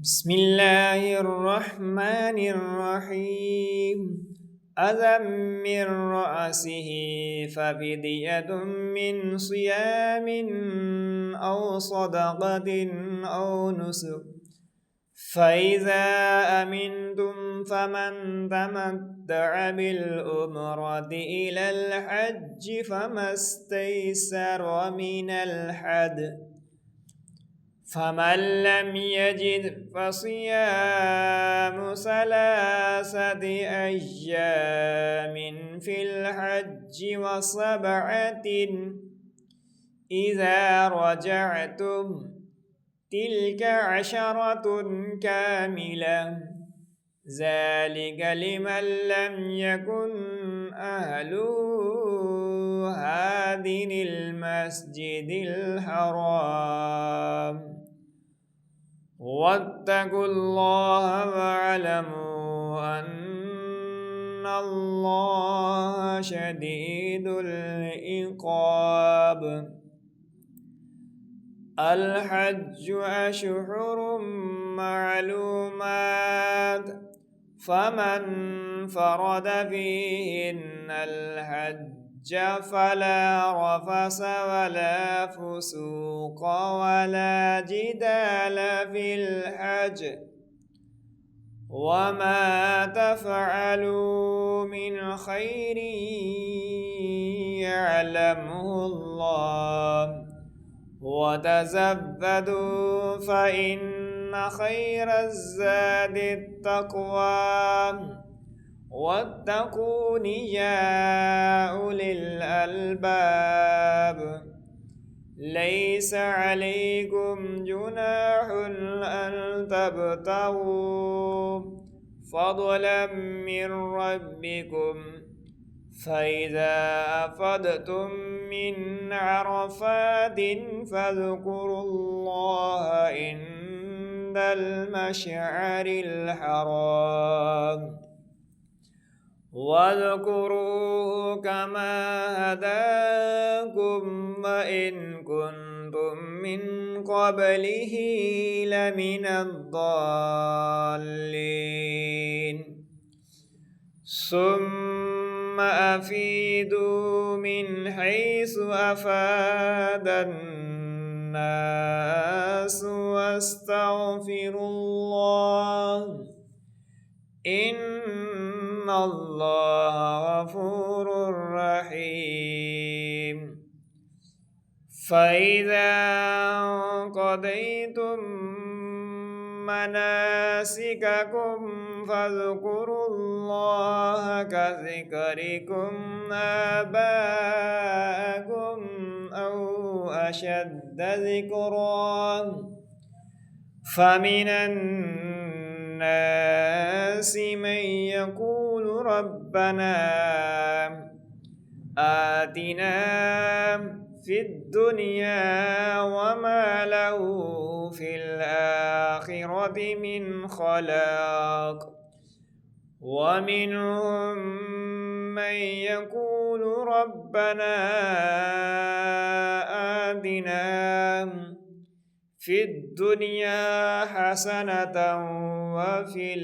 بسم الله الرحمن الرحيم. أذى من رأسه ففدية من صيام أو صدقة أو نسك، فإذا أمنتم فمن تمتع بالعمرة إلى الحج فما استيسر من الهدي، فمن لم يجد فصيام 3 أيام في الحج و7 إذا رجعتم، تلك 10 كاملة، ذلك لمن لم يكن أهله حاضر المسجد الحرام. واتقوا الله واعلموا أن الله شديد العقاب. الحج أشهر معلومات، فمن فرض فيهن الحج فلا رفث ولا فسوق ولا جدال في الحج، وما تفعلوا من خير يعلمه الله، وتزودوا فإن خير الزاد التقوى، واتقون يا أولي الألباب. ليس عليكم جناح أن تبتغوا فضلا من ربكم، فإذا أفضتم من عرفات فاذكروا الله عند المشعر الحرام، واذكروه كما هداكم وإن كنتم من قبله لمن الضالين. ثم أفيدوا من حيث أفاد الناس واستغفروا الله، إن الله غفور رحيم. فإذا قضيتم مناسككم فاذكروا الله كذكركم آباءكم أو أشد ذكرا، فمن الناس من يقول ربنا آتنا في الدنيا وما له في الآخرة من خلاق، ومنهم من يقول ربنا آتنا في الدنيا حسنة وفي